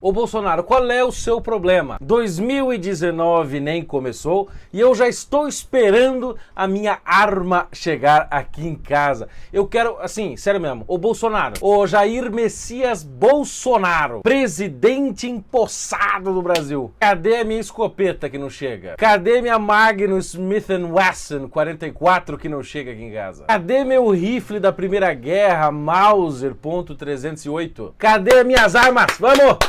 Ô Bolsonaro, qual é o seu problema? 2019 nem começou e eu já estou esperando a minha arma chegar aqui em casa. Eu quero, assim, sério mesmo, ô Bolsonaro, ô Jair Messias Bolsonaro, presidente empossado do Brasil. Cadê a minha escopeta que não chega? Cadê minha Magnum Smith & Wesson 44 que não chega aqui em casa? Cadê meu rifle da Primeira Guerra Mauser .308? Cadê minhas armas? Vamos!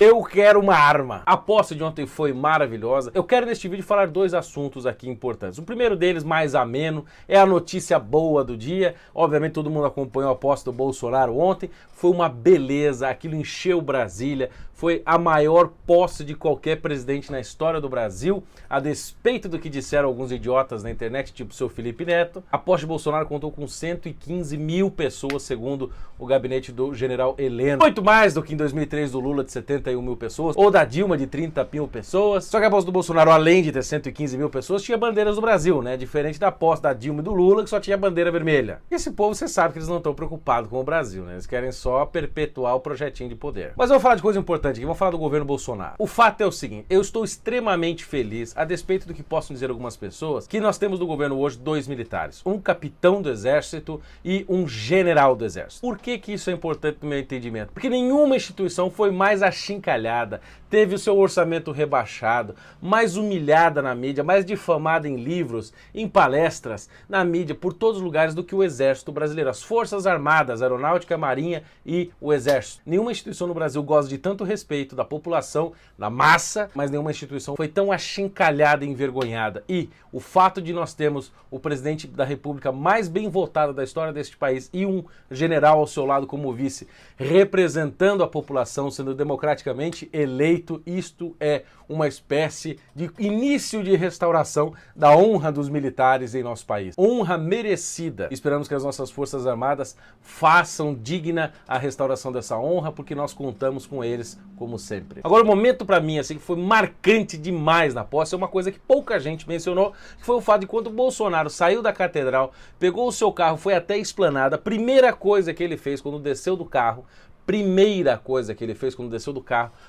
Eu quero uma arma. A posse de ontem foi maravilhosa. Eu quero neste vídeo falar dois assuntos aqui importantes. O primeiro deles, mais ameno, é a notícia boa do dia. Obviamente todo mundo acompanhou a posse do Bolsonaro ontem. Foi uma beleza, aquilo encheu Brasília. Foi a maior posse de qualquer presidente na história do Brasil, a despeito do que disseram alguns idiotas na internet, tipo o seu Felipe Neto. A posse de Bolsonaro contou com 115 mil pessoas, segundo o gabinete do general Heleno. Muito mais do que em 2003 do Lula, de 71 mil pessoas, ou da Dilma, de 30 mil pessoas. Só que a posse do Bolsonaro, além de ter 115 mil pessoas, tinha bandeiras do Brasil, né? Diferente da posse da Dilma e do Lula, que só tinha bandeira vermelha. E esse povo, você sabe que eles não estão preocupados com o Brasil, né? Eles querem só perpetuar o projetinho de poder. Mas eu vou falar de coisa importante aqui, vamos falar do governo Bolsonaro. O fato é o seguinte, eu estou extremamente feliz, a despeito do que possam dizer algumas pessoas, que nós temos no governo hoje dois militares, um capitão do exército e um general do exército. Por que que isso é importante no meu entendimento? Porque nenhuma instituição foi mais achincalhada, teve o seu orçamento rebaixado, mais humilhada na mídia, mais difamada em livros, em palestras, na mídia, por todos os lugares do que o exército brasileiro, as Forças Armadas, Aeronáutica, Marinha e o Exército. Nenhuma instituição no Brasil goza de tanto respeito da população, da massa, mas nenhuma instituição foi tão achincalhada e envergonhada. E o fato de nós termos o presidente da República mais bem votado da história deste país e um general ao seu lado como vice, representando a população, sendo democraticamente eleito, isto é uma espécie de início de restauração da honra dos militares em nosso país. Honra merecida. Esperamos que as nossas Forças Armadas façam digna a restauração dessa honra, porque nós contamos com eles como sempre. Agora, o momento para mim, assim, que foi marcante demais na posse, é uma coisa que pouca gente mencionou, que foi o fato de quando o Bolsonaro saiu da catedral, pegou o seu carro, foi até a Esplanada, a primeira coisa que ele fez quando desceu do carro,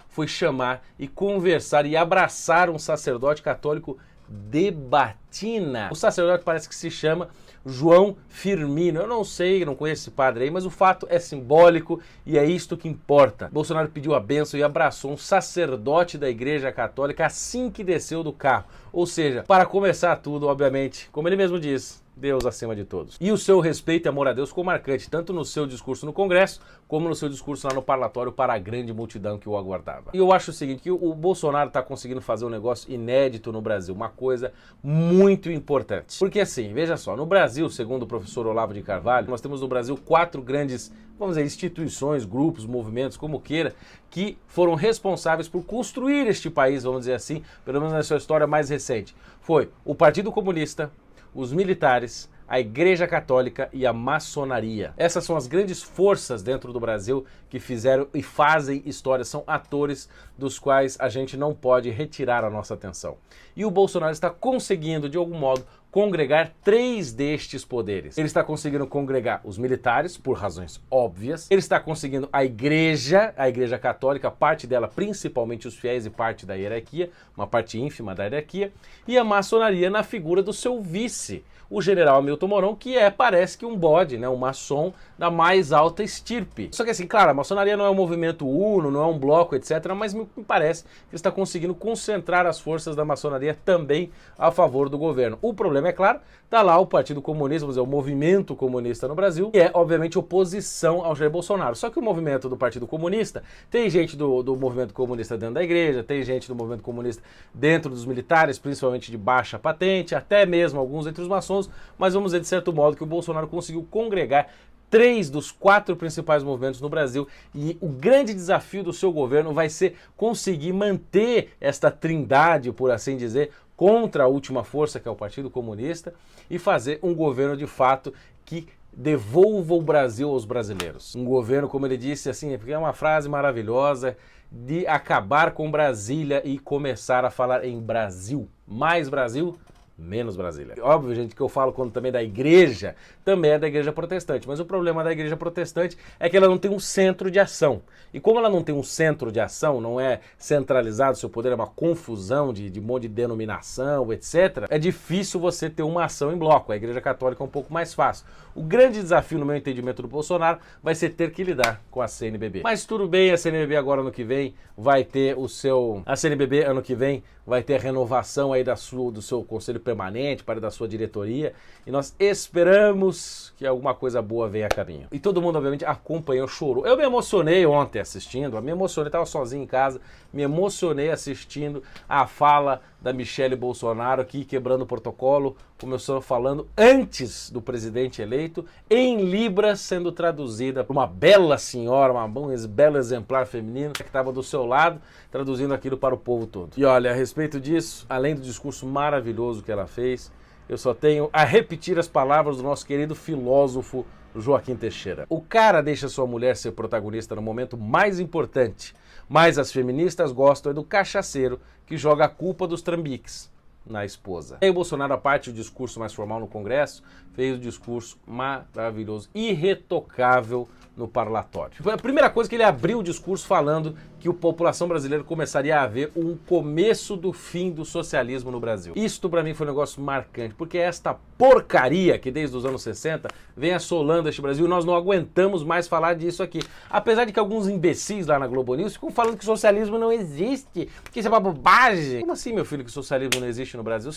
foi chamar e conversar e abraçar um sacerdote católico de batina. O sacerdote parece que se chama João Firmino. Eu não sei, não conheço esse padre aí, mas o fato é simbólico e é isto que importa. Bolsonaro pediu a bênção e abraçou um sacerdote da Igreja Católica assim que desceu do carro. Ou seja, para começar tudo, obviamente, como ele mesmo diz, Deus acima de todos. E o seu respeito e amor a Deus ficou marcante, tanto no seu discurso no Congresso, como no seu discurso lá no parlatório para a grande multidão que o aguardava. E eu acho o seguinte, que o Bolsonaro está conseguindo fazer um negócio inédito no Brasil, uma coisa muito importante. Porque assim, veja só, no Brasil, segundo o professor Olavo de Carvalho, nós temos no Brasil 4 grandes, vamos dizer, instituições, grupos, movimentos, como queira, que foram responsáveis por construir este país, vamos dizer assim, pelo menos na sua história mais recente. Foi o Partido Comunista, os militares, a Igreja Católica e a maçonaria. Essas são as grandes forças dentro do Brasil que fizeram e fazem história, são atores dos quais a gente não pode retirar a nossa atenção. E o Bolsonaro está conseguindo, de algum modo, congregar 3 destes poderes. Ele está conseguindo congregar os militares, por razões óbvias. Ele está conseguindo a Igreja Católica, parte dela, principalmente os fiéis e parte da hierarquia, uma parte ínfima da hierarquia, e a maçonaria na figura do seu vice, o general Hamilton Mourão, que parece que um bode, né, um maçom da mais alta estirpe. Só que assim, claro, a maçonaria não é um movimento uno, não é um bloco, etc., mas me parece que ele está conseguindo concentrar as forças da maçonaria também a favor do governo. O problema, é claro, está lá o Partido Comunista, vamos dizer, o movimento comunista no Brasil, que é, obviamente, oposição ao Jair Bolsonaro. Só que o movimento do Partido Comunista, tem gente do movimento comunista dentro da igreja, tem gente do movimento comunista dentro dos militares, principalmente de baixa patente, até mesmo alguns entre os maçons, mas vamos dizer, de certo modo, que o Bolsonaro conseguiu congregar 3 dos 4 principais movimentos no Brasil, e o grande desafio do seu governo vai ser conseguir manter esta trindade, por assim dizer, contra a última força, que é o Partido Comunista, e fazer um governo de fato que devolva o Brasil aos brasileiros. Um governo, como ele disse, assim, porque é uma frase maravilhosa, de acabar com Brasília e começar a falar em Brasil. Mais Brasil, menos Brasília. Óbvio, gente, que eu falo quando também da igreja, também é da igreja protestante, mas o problema da igreja protestante é que ela não tem um centro de ação. E como ela não tem um centro de ação, não é centralizado, seu poder é uma confusão de um monte de denominação, etc., é difícil você ter uma ação em bloco. A igreja católica é um pouco mais fácil. O grande desafio, no meu entendimento, do Bolsonaro vai ser ter que lidar com a CNBB. Mas tudo bem, a CNBB agora ano que vem vai ter o seu... A CNBB ano que vem vai ter a renovação aí do seu conselho permanente, da sua diretoria, e nós esperamos que alguma coisa boa venha a caminho. E todo mundo, obviamente, acompanhou, chorou. Eu me emocionei ontem assistindo, estava sozinho em casa, me emocionei assistindo a fala da Michelle Bolsonaro aqui, quebrando o protocolo, começou falando antes do presidente eleito, em Libras, sendo traduzida por uma bela senhora, um belo exemplar feminino que estava do seu lado, traduzindo aquilo para o povo todo. E olha, a respeito disso, além do discurso maravilhoso que ela fez, eu só tenho a repetir as palavras do nosso querido filósofo Joaquim Teixeira. O cara deixa sua mulher ser protagonista no momento mais importante, mas as feministas gostam do cachaceiro que joga a culpa dos trambiques na esposa. E aí o Bolsonaro, a parte do discurso mais formal no Congresso, fez o discurso maravilhoso, irretocável no parlatório. Foi a primeira coisa que ele abriu o discurso falando que a população brasileira começaria a ver um começo do fim do socialismo no Brasil. Isto para mim foi um negócio marcante, porque esta porcaria que desde os anos 60 vem assolando este Brasil, nós não aguentamos mais falar disso aqui. Apesar de que alguns imbecis lá na Globo News ficam falando que socialismo não existe, que isso é uma bobagem. Como assim, meu filho, que socialismo não existe no Brasil?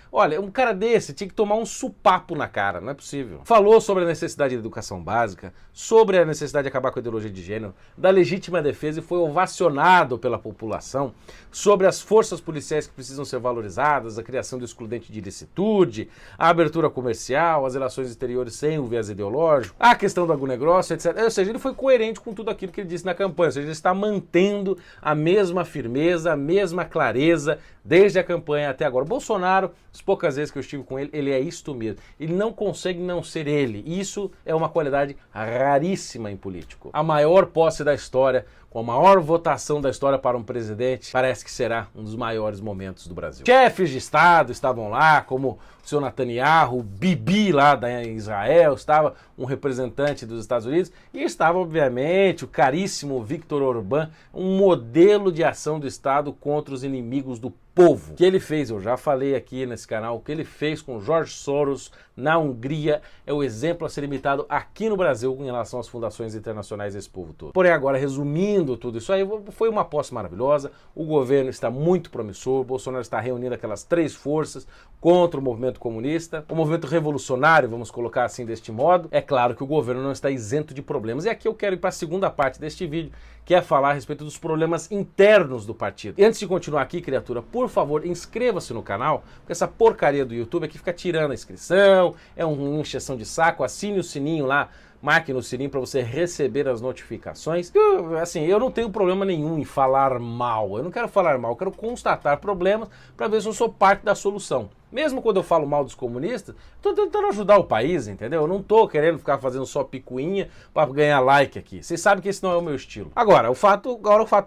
Olha, um cara desse tinha que tomar um supapo na cara, não é possível. Falou sobre a necessidade de educação básica, sobre a necessidade de acabar com a ideologia de gênero, da legítima defesa, e foi ovacionado pela população, sobre as forças policiais que precisam ser valorizadas, a criação do excludente de ilicitude, a abertura comercial, as relações exteriores sem o viés ideológico, a questão do agronegócio, etc. Ou seja, ele foi coerente com tudo aquilo que ele disse na campanha, ou seja, ele está mantendo a mesma firmeza, a mesma clareza desde a campanha até agora. O Bolsonaro, as poucas vezes que eu estive com ele, ele é isto mesmo. Ele não consegue não ser ele. Isso é uma qualidade raríssima em político. A maior posse da história, com a maior votação da história para um presidente, parece que será um dos maiores momentos do Brasil. Chefes de Estado estavam lá, como o seu Netanyahu, o Bibi lá da Israel, estava um representante dos Estados Unidos, e estava, obviamente, o caríssimo Viktor Orbán, um modelo de ação do Estado contra os inimigos do povo. O que ele fez, eu já falei aqui nesse canal, o que ele fez com George Soros na Hungria é o exemplo a ser imitado aqui no Brasil em relação às fundações internacionais desse povo todo. Porém, agora, resumindo tudo isso aí, foi uma posse maravilhosa, o governo está muito promissor, o Bolsonaro está reunindo aquelas três forças contra o movimento comunista, o movimento revolucionário, vamos colocar assim deste modo. É claro que o governo não está isento de problemas, e aqui eu quero ir para a segunda parte deste vídeo, que é falar a respeito dos problemas internos do partido. E antes de continuar aqui, criatura, por favor, inscreva-se no canal, porque essa porcaria do YouTube aqui fica tirando a inscrição, é uma encheção de saco. Assine o sininho lá, marque no sininho para você receber as notificações. Eu não tenho problema nenhum em falar mal, eu não quero falar mal, eu quero constatar problemas para ver se eu sou parte da solução. Mesmo quando eu falo mal dos comunistas, estou tentando ajudar o país, entendeu? Eu não estou querendo ficar fazendo só picuinha para ganhar like aqui. Vocês sabem que esse não é o meu estilo. Agora, o fato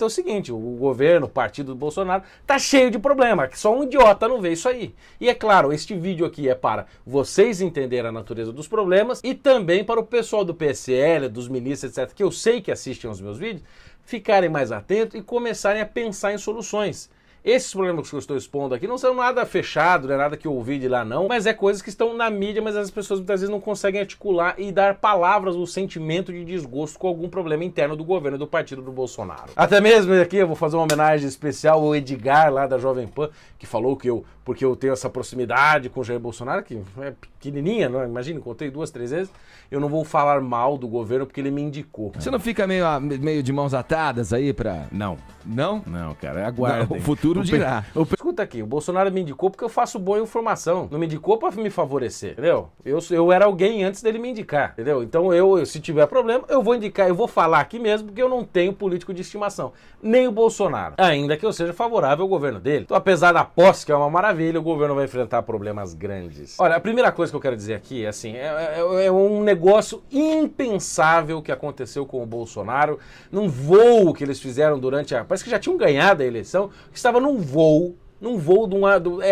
é o seguinte, o governo, o partido do Bolsonaro, tá cheio de problema, que só um idiota não vê isso aí. E é claro, este vídeo aqui é para vocês entenderem a natureza dos problemas e também para o pessoal do PSL, dos ministros, etc., que eu sei que assistem aos meus vídeos, ficarem mais atentos e começarem a pensar em soluções. Esses problemas que eu estou expondo aqui não são nada fechado, não é nada que eu ouvi de lá não, mas é coisas que estão na mídia, mas as pessoas muitas vezes não conseguem articular e dar palavras ou sentimento de desgosto com algum problema interno do governo do partido do Bolsonaro. Até mesmo aqui eu vou fazer uma homenagem especial ao Edgar lá da Jovem Pan, que falou que porque eu tenho essa proximidade com o Jair Bolsonaro, que é pequenininha, não? Imagina, contei 2, 3 vezes, eu não vou falar mal do governo porque ele me indicou. Você não fica meio de mãos atadas aí pra... Não. Não? Não, cara, aguardem. O futuro dirá. Escuta aqui, o Bolsonaro me indicou porque eu faço boa informação. Não me indicou pra me favorecer, entendeu? Eu era alguém antes dele me indicar, entendeu? Então se tiver problema, eu vou indicar, eu vou falar aqui mesmo porque eu não tenho político de estimação. Nem o Bolsonaro. Ainda que eu seja favorável ao governo dele. Então, apesar da posse, que é uma maravilha, o governo vai enfrentar problemas grandes. Olha, a primeira coisa que eu quero dizer aqui é assim, é um negócio impensável que aconteceu com o Bolsonaro num voo que eles fizeram durante parece que já tinham ganhado a eleição, estava num voo num voo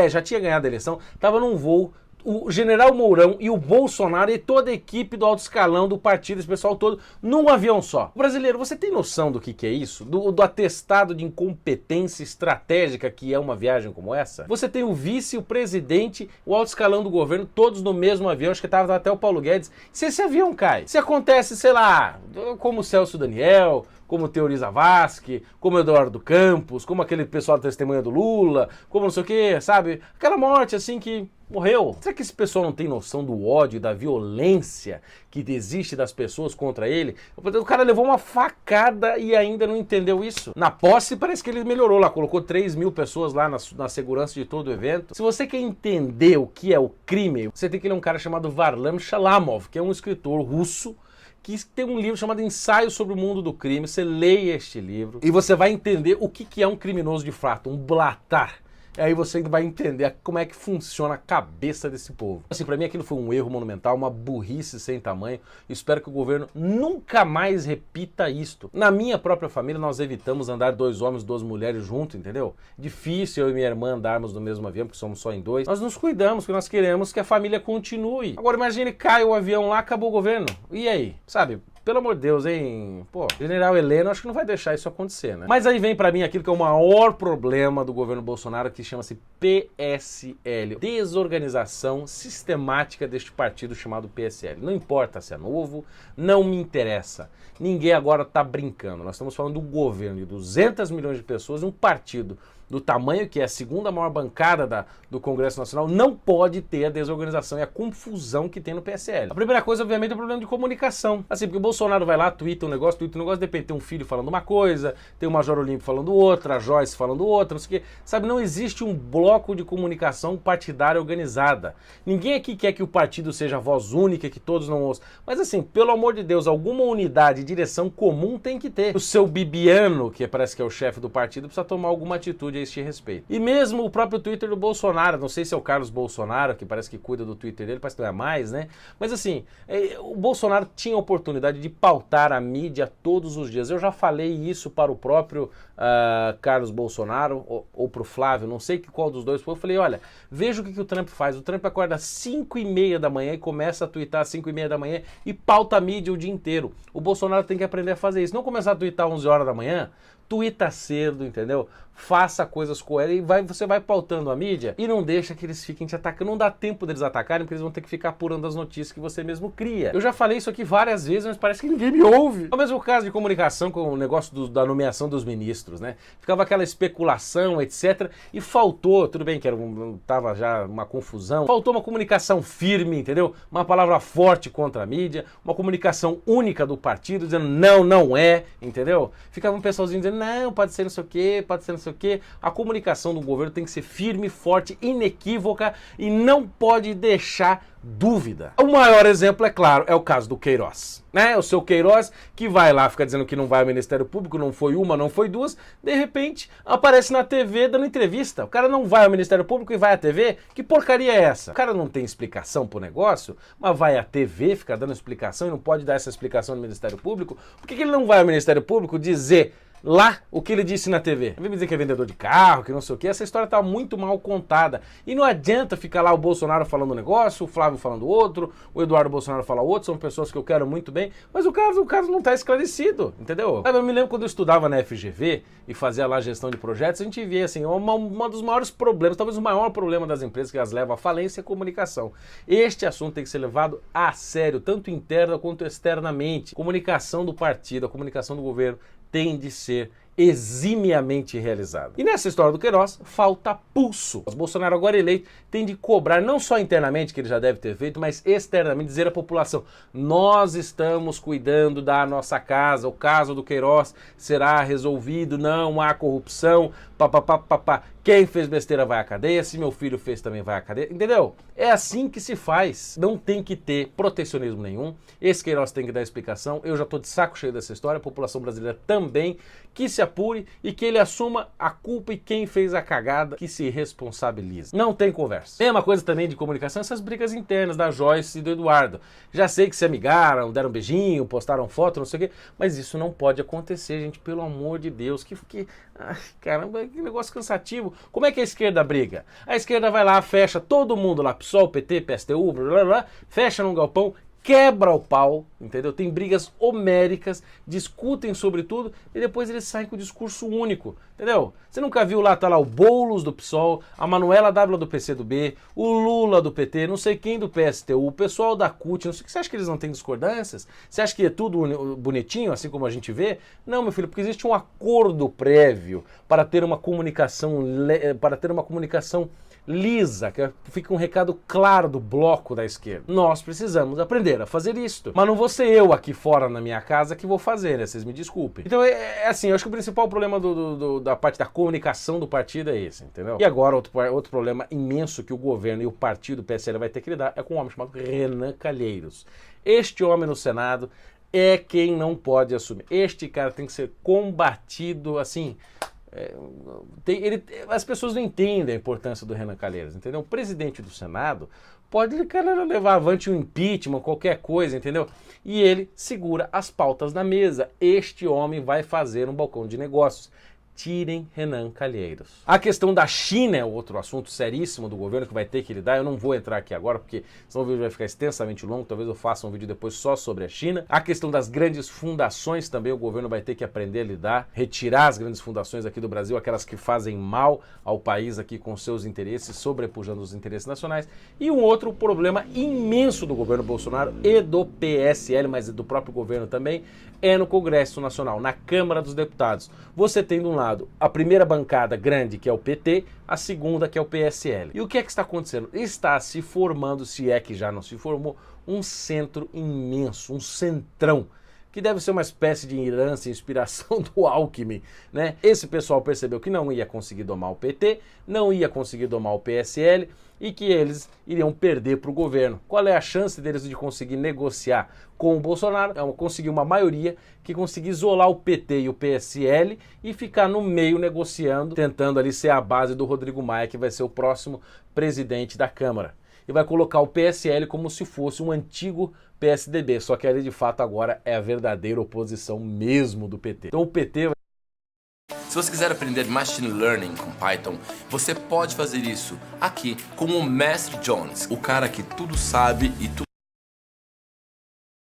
já tinha ganhado a eleição, tava num voo o general Mourão e o Bolsonaro e toda a equipe do alto escalão do partido, esse pessoal todo, num avião só. Brasileiro, você tem noção do que é isso? Do atestado de incompetência estratégica que é uma viagem como essa? Você tem o vice, o presidente, o alto escalão do governo, todos no mesmo avião, acho que tava até o Paulo Guedes. Se esse avião cai, se acontece, sei lá, como o Celso Daniel, como o Teori Zavascki, como o Eduardo Campos, como aquele pessoal da testemunha do Lula, como não sei o que, sabe? Aquela morte assim que morreu. Será que esse pessoal não tem noção do ódio e da violência que existe das pessoas contra ele? O cara levou uma facada e ainda não entendeu isso. Na posse parece que ele melhorou lá, colocou 3 mil pessoas lá na segurança de todo o evento. Se você quer entender o que é o crime, você tem que ler um cara chamado Varlam Shalamov, que é um escritor russo, que tem um livro chamado Ensaio sobre o Mundo do Crime. Você leia este livro e você vai entender o que é um criminoso de fato, um blatar. E aí você vai entender como é que funciona a cabeça desse povo. Assim, pra mim aquilo foi um erro monumental, uma burrice sem tamanho. Espero que o governo nunca mais repita isto. Na minha própria família nós evitamos andar 2 homens, 2 mulheres juntos, entendeu? Difícil eu e minha irmã andarmos no mesmo avião, porque somos só em 2. Nós nos cuidamos, porque nós queremos que a família continue. Agora imagine, cai o avião lá, acabou o governo. E aí? Sabe? Pelo amor de Deus, hein? Pô, General Heleno acho que não vai deixar isso acontecer, né? Mas aí vem pra mim aquilo que é o maior problema do governo Bolsonaro, que chama-se PSL. Desorganização sistemática deste partido chamado PSL. Não importa se é novo, não me interessa. Ninguém agora tá brincando. Nós estamos falando do governo de 200 milhões de pessoas, um partido do tamanho que é a segunda maior bancada do Congresso Nacional, não pode ter a desorganização e a confusão que tem no PSL. A primeira coisa, obviamente, é o problema de comunicação. Assim, porque o Bolsonaro vai lá, tuita um negócio, de repente tem um filho falando uma coisa, tem o Major Olímpio falando outra, a Joyce falando outra, não sei o quê. Sabe, não existe um bloco de comunicação partidária organizada. Ninguém aqui quer que o partido seja a voz única, que todos não ouçam. Mas assim, pelo amor de Deus, alguma unidade e direção comum tem que ter. O seu Bibiano, que parece que é o chefe do partido, precisa tomar alguma atitude a este respeito. E mesmo o próprio Twitter do Bolsonaro, não sei se é o Carlos Bolsonaro, que parece que cuida do Twitter dele, parece que não é mais, né? Mas assim, o Bolsonaro tinha a oportunidade de pautar a mídia todos os dias. Eu já falei isso para o próprio Carlos Bolsonaro, ou para o Flávio, não sei qual dos dois foi. Eu falei, olha, veja o que o Trump faz. O Trump acorda às 5h30 da manhã e começa a twittar às 5h30 da manhã e pauta a mídia o dia inteiro. O Bolsonaro tem que aprender a fazer isso. Não começar a twittar às 11 horas da manhã, tuita cedo, entendeu? Faça coisas coerentes e você vai pautando a mídia e não deixa que eles fiquem te atacando. Não dá tempo deles atacarem, porque eles vão ter que ficar apurando as notícias que você mesmo cria. Eu já falei isso aqui várias vezes, mas parece que ninguém me ouve. É o mesmo caso de comunicação com o negócio da nomeação dos ministros, né? Ficava aquela especulação, etc. E faltou, tudo bem que tava já uma confusão, faltou uma comunicação firme, entendeu? Uma palavra forte contra a mídia, uma comunicação única do partido, dizendo não, não é, entendeu? Ficava um pessoalzinho dizendo não, pode ser não sei o quê, pode ser não sei o quê. A comunicação do governo tem que ser firme, forte, inequívoca e não pode deixar dúvida. O maior exemplo, é claro, é o caso do Queiroz, né? O seu Queiroz que vai lá, fica dizendo que não vai ao Ministério Público, não foi uma, não foi duas, de repente aparece na TV dando entrevista. O cara não vai ao Ministério Público e vai à TV? Que porcaria é essa? O cara não tem explicação pro negócio, mas vai à TV, fica dando explicação e não pode dar essa explicação no Ministério Público? Por que ele não vai ao Ministério Público dizer lá o que ele disse na TV? Vem me dizer que é vendedor de carro, que não sei o que. Essa história tá muito mal contada. E não adianta ficar lá o Bolsonaro falando um negócio, o Flávio falando outro, o Eduardo Bolsonaro fala outro, são pessoas que eu quero muito bem, mas o caso não tá esclarecido, entendeu? Eu me lembro quando eu estudava na FGV e fazia lá gestão de projetos, a gente via assim, uma dos maiores problemas, talvez o maior problema das empresas que as levam à falência é a comunicação. Este assunto tem que ser levado a sério, tanto interna quanto externamente. Comunicação do partido, a comunicação do governo tem de ser eximiamente realizado. E nessa história do Queiroz, falta pulso. O Bolsonaro, agora eleito, tem de cobrar, não só internamente, que ele já deve ter feito, mas externamente, dizer à população, nós estamos cuidando da nossa casa, o caso do Queiroz será resolvido, não há corrupção, papapá. Quem fez besteira vai à cadeia, se meu filho fez também vai à cadeia, entendeu? É assim que se faz. Não tem que ter protecionismo nenhum. Esse Queiroz tem que dar explicação. Eu já tô de saco cheio dessa história, a população brasileira também, que se apure e que ele assuma a culpa e quem fez a cagada que se responsabilize. Não tem conversa. Mesma coisa também de comunicação, essas brigas internas da Joyce e do Eduardo. Já sei que se amigaram, deram um beijinho, postaram foto, não sei o quê, mas isso não pode acontecer, gente, pelo amor de Deus. Ai, caramba, que negócio cansativo. Como é que a esquerda briga? A esquerda vai lá, fecha todo mundo lá, PSOL, PT, PSTU, blá, blá, blá, fecha num galpão, quebra o pau, entendeu? Tem brigas homéricas, discutem sobre tudo e depois eles saem com o discurso único, entendeu? Você nunca viu lá, tá lá o Boulos do PSOL, a Manuela Dávila do PCdoB, o Lula do PT, não sei quem do PSTU, o pessoal da CUT, não sei o que. Você acha que eles não têm discordâncias? Você acha que é tudo bonitinho, assim como a gente vê? Não, meu filho, porque existe um acordo prévio para ter uma comunicação, lisa, que fica um recado claro do bloco da esquerda. Nós precisamos aprender a fazer isto. Mas não vou ser eu aqui fora na minha casa que vou fazer, né? Vocês me desculpem. Então é assim, eu acho que o principal problema da parte da comunicação do partido é esse, entendeu? E agora outro problema imenso que o governo e o partido PSL vai ter que lidar é com um homem chamado Renan Calheiros. Este homem no Senado é quem não pode assumir. Este cara tem que ser combatido, assim... as pessoas não entendem a importância do Renan Calheiros, entendeu? O presidente do Senado pode levar avante um impeachment, qualquer coisa, entendeu? E ele segura as pautas na mesa. Este homem vai fazer um balcão de negócios. Tirem Renan Calheiros. A questão da China é outro assunto seríssimo do governo que vai ter que lidar. Eu não vou entrar aqui agora porque senão o vídeo vai ficar extensamente longo. Talvez eu faça um vídeo depois só sobre a China. A questão das grandes fundações também o governo vai ter que aprender a lidar. Retirar as grandes fundações aqui do Brasil, aquelas que fazem mal ao país aqui com seus interesses, sobrepujando os interesses nacionais. E um outro problema imenso do governo Bolsonaro e do PSL, mas do próprio governo também, é no Congresso Nacional, na Câmara dos Deputados. Você tem de um lado a primeira bancada grande, que é o PT, a segunda, que é o PSL. E o que é que está acontecendo? Está se formando, se é que já não se formou, um centro imenso, um centrão, que deve ser uma espécie de herança e inspiração do Alckmin, né? Esse pessoal percebeu que não ia conseguir domar o PT, não ia conseguir domar o PSL e que eles iriam perder para o governo. Qual é a chance deles de conseguir negociar com o Bolsonaro? É conseguir uma maioria que consiga isolar o PT e o PSL e ficar no meio negociando, tentando ali ser a base do Rodrigo Maia, que vai ser o próximo presidente da Câmara. E vai colocar o PSL como se fosse um antigo PSDB, só que ali de fato agora é a verdadeira oposição mesmo do PT. Então o PT... Se você quiser aprender Machine Learning com Python, você pode fazer isso aqui com o Mestre Jones, o cara que tudo sabe e tudo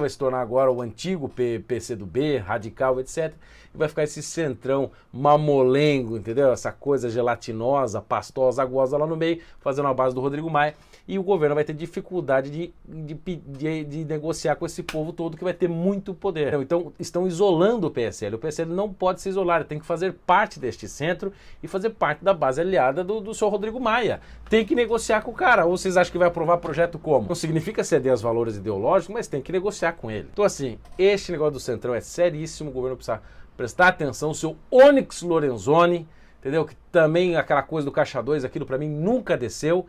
vai se tornar agora o antigo PCdoB, radical, etc. E vai ficar esse centrão mamolengo, entendeu? Essa coisa gelatinosa, pastosa, aguosa lá no meio, fazendo a base do Rodrigo Maia. E o governo vai ter dificuldade de negociar com esse povo todo que vai ter muito poder. Então estão isolando o PSL. O PSL não pode se isolar, tem que fazer parte deste centro e fazer parte da base aliada do senhor Rodrigo Maia. Tem que negociar com o cara. Ou vocês acham que vai aprovar projeto como? Não significa ceder aos valores ideológicos, mas tem que negociar com ele. Então assim, este negócio do centrão é seríssimo, o governo precisa prestar atenção. O seu Onyx Lorenzoni, entendeu? Que também aquela coisa do Caixa 2, aquilo para mim nunca desceu.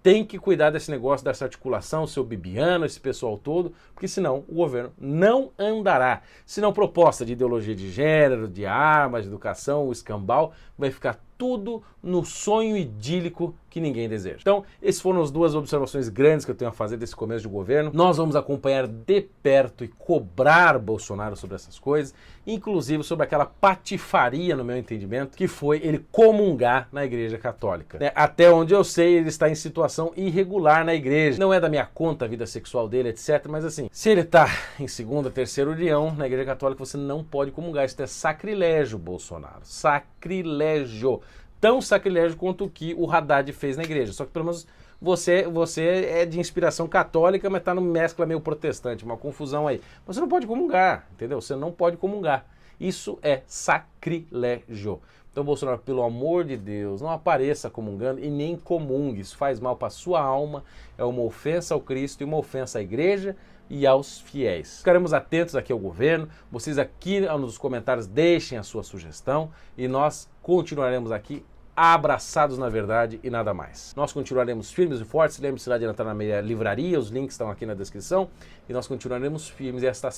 Tem que cuidar desse negócio, dessa articulação, o seu Bibiano, esse pessoal todo, porque senão o governo não andará. Senão proposta de ideologia de gênero, de armas, de educação, o escambau, vai ficar tudo no sonho idílico que ninguém deseja. Então, essas foram as duas observações grandes que eu tenho a fazer desse começo de governo. Nós vamos acompanhar de perto e cobrar Bolsonaro sobre essas coisas, inclusive sobre aquela patifaria, no meu entendimento, que foi ele comungar na Igreja Católica. Até onde eu sei, ele está em situação irregular na igreja. Não é da minha conta a vida sexual dele, etc. Mas assim, se ele está em segunda, terceira união na Igreja Católica, você não pode comungar. Isso é sacrilégio, Bolsonaro. Sacrilégio. Tão sacrilégio quanto o que o Haddad fez na igreja. Só que pelo menos você é de inspiração católica, mas está numa mescla meio protestante, uma confusão aí. Você não pode comungar, entendeu? Você não pode comungar. Isso é sacrilégio. Então, Bolsonaro, pelo amor de Deus, não apareça comungando e nem comungue. Isso faz mal para sua alma, é uma ofensa ao Cristo e uma ofensa à igreja e aos fiéis. Ficaremos atentos aqui ao governo. Vocês aqui nos comentários deixem a sua sugestão e nós continuaremos aqui abraçados na verdade e nada mais. Nós continuaremos firmes e fortes. Lembre-se lá de entrar na minha livraria, os links estão aqui na descrição. E nós continuaremos firmes esta